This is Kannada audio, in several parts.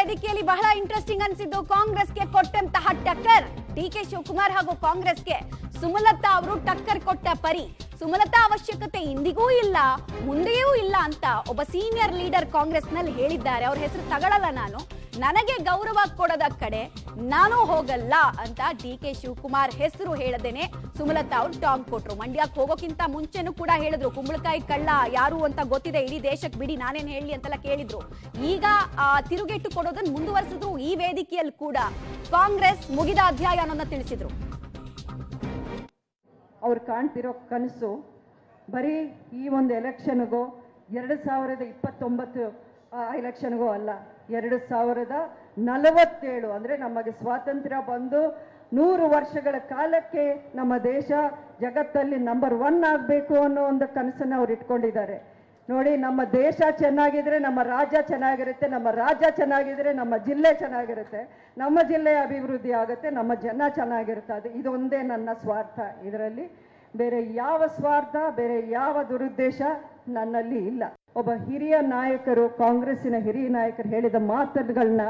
ವೇದಿಕೆಯಲ್ಲಿ ಬಹಳ ಇಂಟ್ರೆಸ್ಟಿಂಗ್ ಅನ್ಸಿದ್ದು ಕಾಂಗ್ರೆಸ್ಗೆ ಕೊಟ್ಟಂತಹ ಟಕ್ಕರ್. ಡಿಕೆ ಶಿವಕುಮಾರ್ ಹಾಗೂ ಕಾಂಗ್ರೆಸ್ಗೆ ಸುಮಲತಾ ಅವರು ಟಕ್ಕರ್ ಕೊಟ್ಟ ಪರಿ. ಸುಮಲತಾ ಅವಶ್ಯಕತೆ ಇಂದಿಗೂ ಇಲ್ಲ, ಮುಂದೆಯೂ ಇಲ್ಲ ಅಂತ ಒಬ್ಬ ಸೀನಿಯರ್ ಲೀಡರ್ ಕಾಂಗ್ರೆಸ್ನಲ್ಲಿ ಹೇಳಿದ್ದಾರೆ. ಅವ್ರ ಹೆಸರು ತಗೊಳ್ಳಲ್ಲ ನಾನು, ನನಗೆ ಗೌರವ ಕೊಡದ ಕಡೆ ನಾನು ಹೋಗಲ್ಲ ಅಂತ ಡಿಕೆ ಶಿವಕುಮಾರ್ ಹೆಸರು ಹೇಳದೇನೆ ಸುಮಲತಾ ಅವರು ಟಾಂಗ್ ಕೊಟ್ರು. ಮಂಡ್ಯಕ್ಕೆ ಹೋಗೋಕ್ಕಿಂತ ಮುಂಚೆನೂ ಕೂಡ ಹೇಳಿದ್ರು, ಕುಂಬಳಕಾಯಿ ಕಳ್ಳ ಯಾರು ಅಂತ ಗೊತ್ತಿದೆ ಇಡೀ ದೇಶಕ್ಕೆ, ಬಿಡಿ ನಾನೇನ್ ಹೇಳಿ ಅಂತೆಲ್ಲ ಕೇಳಿದ್ರು. ಈಗ ತಿರುಗೇಟು ಕೊಡೋದನ್ನ ಮುಂದುವರಿಸಿದ್ರು. ಈ ವೇದಿಕೆಯಲ್ಲಿ ಕೂಡ ಕಾಂಗ್ರೆಸ್ ಮುಗಿದ ಅಧ್ಯಾಯ ಅನ್ನೋದನ್ನ ತಿಳಿಸಿದ್ರು. ಅವ್ರು ಕಾಣ್ತಿರೋ ಕನಸು ಬರೀ ಈ ಒಂದು ಎಲೆಕ್ಷನ್ಗೋ 2029 ಎಲೆಕ್ಷನ್ಗೋ ಅಲ್ಲ, 2047 ಅಂದರೆ ನಮಗೆ ಸ್ವಾತಂತ್ರ್ಯ ಬಂದು 100 ವರ್ಷಗಳ ಕಾಲಕ್ಕೆ ನಮ್ಮ ದೇಶ ಜಗತ್ತಲ್ಲಿ ನಂಬರ್ 1 ಆಗಬೇಕು ಅನ್ನೋ ಒಂದು ಕನಸನ್ನು ಅವ್ರು ಇಟ್ಕೊಂಡಿದ್ದಾರೆ. ನೋಡಿ, ನಮ್ಮ ದೇಶ ಚೆನ್ನಾಗಿದ್ರೆ ನಮ್ಮ ರಾಜ್ಯ ಚೆನ್ನಾಗಿರುತ್ತೆ, ನಮ್ಮ ರಾಜ್ಯ ಚೆನ್ನಾಗಿದ್ರೆ ನಮ್ಮ ಜಿಲ್ಲೆ ಚೆನ್ನಾಗಿರುತ್ತೆ, ನಮ್ಮ ಜಿಲ್ಲೆ ಅಭಿವೃದ್ಧಿ ಆಗುತ್ತೆ, ನಮ್ಮ ಜನ ಚೆನ್ನಾಗಿರುತ್ತೆ. ಅದು ಇದೊಂದೇ ನನ್ನ ಸ್ವಾರ್ಥ. ಇದರಲ್ಲಿ ಬೇರೆ ಯಾವ ಸ್ವಾರ್ಥ, ಬೇರೆ ಯಾವ ದುರುದ್ದೇಶ ನನ್ನಲ್ಲಿ ಇಲ್ಲ. ಒಬ್ಬ ಹಿರಿಯ ನಾಯಕರು, ಕಾಂಗ್ರೆಸ್ಸಿನ ಹಿರಿಯ ನಾಯಕರು ಹೇಳಿದ ಮಾತುಗಳನ್ನ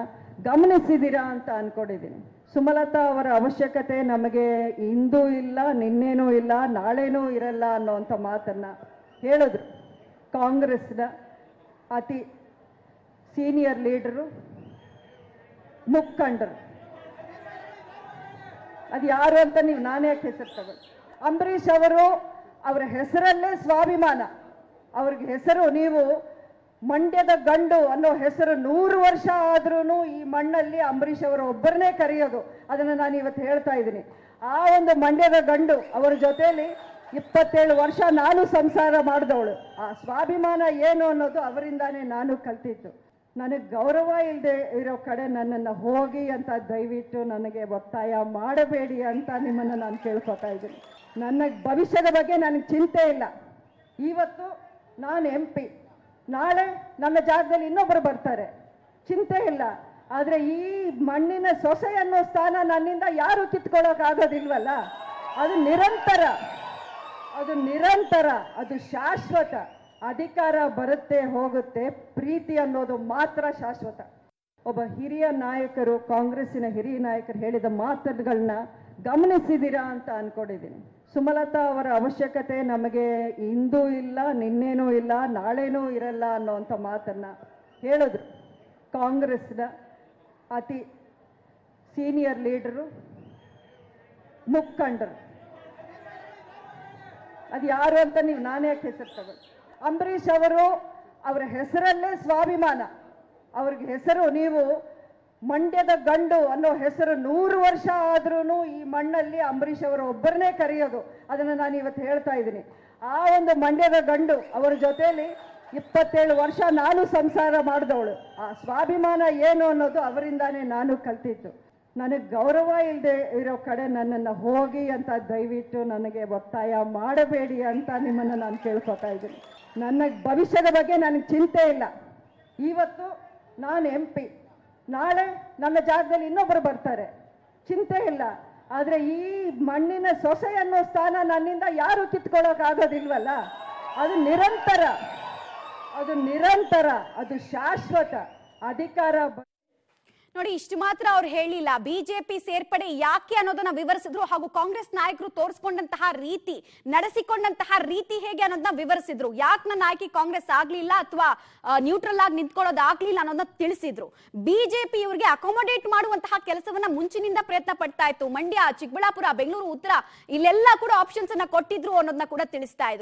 ಗಮನಿಸಿದ್ದೀರಾ ಅಂತ ಅನ್ಕೊಂಡಿದ್ದೀನಿ. ಸುಮಲತಾ ಅವರ ಅವಶ್ಯಕತೆ ನಮಗೆ ಇಂದೂ ಇಲ್ಲ, ನಿನ್ನೇನೂ ಇಲ್ಲ, ನಾಳೆನೂ ಇರಲ್ಲ ಅನ್ನೋವಂಥ ಮಾತನ್ನ ಹೇಳಿದ್ರು. ಕಾಂಗ್ರೆಸ್ನ ಅತಿ ಸೀನಿಯರ್ ಲೀಡರು, ಮುಖಂಡರು. ಅದು ಯಾರು ಅಂತ ನೀವು ನಾನೇ ಹೆಸರು ತಗೊಳ್ಳಿ. ಅಂಬರೀಷ್ ಅವರು, ಅವರ ಹೆಸರಲ್ಲೇ ಸ್ವಾಭಿಮಾನ. ಅವ್ರಿಗೆ ಹೆಸರು, ನೀವು ಮಂಡ್ಯದ ಗಂಡು ಅನ್ನೋ ಹೆಸರು 100 ವರ್ಷ ಆದ್ರೂ ಈ ಮಣ್ಣಲ್ಲಿ ಅಂಬರೀಷ್ ಅವರು ಒಬ್ಬರನ್ನೇ ಕರೆಯೋದು. ಅದನ್ನು ನಾನು ಇವತ್ತು ಹೇಳ್ತಾ ಇದ್ದೀನಿ. ಆ ಒಂದು ಮಂಡ್ಯದ ಗಂಡು ಅವರ ಜೊತೆಯಲ್ಲಿ 27 ವರ್ಷ ನಾನು ಸಂಸಾರ ಮಾಡಿದವಳು. ಆ ಸ್ವಾಭಿಮಾನ ಏನು ಅನ್ನೋದು ಅವರಿಂದಾನೇ ನಾನು ಕಲ್ತಿದ್ದು. ನನಗೆ ಗೌರವ ಇಲ್ಲದೆ ಇರೋ ಕಡೆ ನನ್ನನ್ನು ಹೋಗಿ ಅಂತ ದಯವಿಟ್ಟು ನನಗೆ ಒತ್ತಾಯ ಮಾಡಬೇಡಿ ಅಂತ ನಿಮ್ಮನ್ನು ನಾನು ಕೇಳ್ಕೊತಾ ಇದ್ದೀನಿ. ನನ್ನ ಭವಿಷ್ಯದ ಬಗ್ಗೆ ನನಗೆ ಚಿಂತೆ ಇಲ್ಲ. ಇವತ್ತು ನಾನು MP, ನಾಳೆ ನನ್ನ ಜಾಗದಲ್ಲಿ ಇನ್ನೊಬ್ಬರು ಬರ್ತಾರೆ, ಚಿಂತೆ ಇಲ್ಲ. ಆದರೆ ಈ ಮಣ್ಣಿನ ಸೊಸೆ ಅನ್ನೋ ಸ್ಥಾನ ನನ್ನಿಂದ ಯಾರು ಕಿತ್ಕೊಳ್ಳೋಕ್ಕಾಗೋದಿಲ್ವಲ್ಲ. ಅದು ನಿರಂತರ, ಅದು ಶಾಶ್ವತ. ಅಧಿಕಾರ ಬರುತ್ತೆ ಹೋಗುತ್ತೆ, ಪ್ರೀತಿ ಅನ್ನೋದು ಮಾತ್ರ ಶಾಶ್ವತ. ಒಬ್ಬ ಹಿರಿಯ ನಾಯಕರು, ಕಾಂಗ್ರೆಸ್ಸಿನ ಹಿರಿಯ ನಾಯಕರು ಹೇಳಿದ ಮಾತುಗಳನ್ನ ಗಮನಿಸಿದ್ದೀರಾ ಅಂತ ಅನ್ಕೊಂಡಿದ್ದೀನಿ. ಸುಮಲತಾ ಅವರ ಅವಶ್ಯಕತೆ ನಮಗೆ ಇಂದೂ ಇಲ್ಲ, ನಿನ್ನೇನೂ ಇಲ್ಲ, ನಾಳೆನೂ ಇರಲ್ಲ ಅನ್ನೋವಂಥ ಮಾತನ್ನ ಹೇಳಿದ್ರು. ಕಾಂಗ್ರೆಸ್ನ ಅತಿ ಸೀನಿಯರ್ ಲೀಡರು, ಮುಖಂಡರು. ಅದು ಯಾರು ಅಂತ ನೀವು ನಾನೇ ಹೆಸರು ತಗೊಳ್ಳಿ. ಅಂಬರೀಷ್ ಅವರು, ಅವರ ಹೆಸರಲ್ಲೇ ಸ್ವಾಭಿಮಾನ. ಅವ್ರಿಗೆ ಹೆಸರು, ನೀವು ಮಂಡ್ಯದ ಗಂಡು ಅನ್ನೋ ಹೆಸರು 100 ವರ್ಷ ಆದ್ರೂ ಈ ಮಣ್ಣಲ್ಲಿ ಅಂಬರೀಷ್ ಅವರು ಒಬ್ಬರನ್ನೇ ಕರೆಯೋದು. ಅದನ್ನು ನಾನು ಇವತ್ತು ಹೇಳ್ತಾ ಇದ್ದೀನಿ. ಆ ಒಂದು ಮಂಡ್ಯದ ಗಂಡು ಅವರ ಜೊತೆಯಲ್ಲಿ 27 ವರ್ಷ ನಾನು ಸಂಸಾರ ಮಾಡಿದವಳು. ಆ ಸ್ವಾಭಿಮಾನ ಏನು ಅನ್ನೋದು ಅವರಿಂದಾನೇ ನಾನು ಕಲ್ತಿದ್ದು. ನನಗೆ ಗೌರವ ಇಲ್ಲದೆ ಇರೋ ಕಡೆ ನನ್ನನ್ನು ಹೋಗಿ ಅಂತ ದಯವಿಟ್ಟು ನನಗೆ ಒತ್ತಾಯ ಮಾಡಬೇಡಿ ಅಂತ ನಿಮ್ಮನ್ನು ನಾನು ಕೇಳ್ಕೊತಾ ಇದ್ದೀನಿ. ನನ್ನ ಭವಿಷ್ಯದ ಬಗ್ಗೆ ನನಗೆ ಚಿಂತೆ ಇಲ್ಲ. ಇವತ್ತು ನಾನು MP, ನಾಳೆ ನನ್ನ ಜಾಗದಲ್ಲಿ ಇನ್ನೊಬ್ಬರು ಬರ್ತಾರೆ, ಚಿಂತೆ ಇಲ್ಲ. ಆದರೆ ಈ ಮಣ್ಣಿನ ಸೊಸೆ ಅನ್ನೋ ಸ್ಥಾನ ನನ್ನಿಂದ ಯಾರು ಕಿತ್ಕೊಳ್ಳೋಕ್ಕಾಗೋದಿಲ್ವಲ್ಲ. ಅದು ನಿರಂತರ, ಅದು ಶಾಶ್ವತ. ಅಧಿಕಾರ ನೋಡಿ, ಇಷ್ಟು ಮಾತ್ರ ಅವ್ರು ಹೇಳಿಲ್ಲ. ಬಿಜೆಪಿ ಸೇರ್ಪಡೆ ಯಾಕೆ ಅನ್ನೋದನ್ನ ವಿವರಿಸಿದ್ರು, ಹಾಗೂ ಕಾಂಗ್ರೆಸ್ ನಾಯಕರು ತೋರಿಸಿಕೊಂಡಂತಹ ರೀತಿ, ನಡೆಸಿಕೊಂಡಂತಹ ರೀತಿ ಹೇಗೆ ಅನ್ನೋದನ್ನ ವಿವರಿಸಿದ್ರು. ಯಾಕೆ ನನ್ನ ಆಯ್ಕೆ ಕಾಂಗ್ರೆಸ್ ಆಗ್ಲಿಲ್ಲ ಅಥವಾ ನ್ಯೂಟ್ರಲ್ ಆಗಿ ನಿಂತ್ಕೊಳ್ಳೋದಾಗ್ಲಿಲ್ಲ ಅನ್ನೋದನ್ನ ತಿಳಿಸಿದ್ರು. ಬಿಜೆಪಿ ಇವರಿಗೆ ಅಕಾಮಡೇಟ್ ಮಾಡುವಂತಹ ಕೆಲಸವನ್ನ ಮುಂಚಿನಿಂದ ಪ್ರಯತ್ನ ಪಡ್ತಾ ಇತ್ತು. ಮಂಡ್ಯ, ಚಿಕ್ಕಬಳ್ಳಾಪುರ, ಬೆಂಗಳೂರು ಉತ್ತರ, ಇಲ್ಲೆಲ್ಲ ಕೂಡ ಆಪ್ಷನ್ಸ್ ಅನ್ನ ಕೊಟ್ಟಿದ್ರು ಅನ್ನೋದನ್ನ ಕೂಡ ತಿಳಿಸ್ತಾ ಇದ್ರು.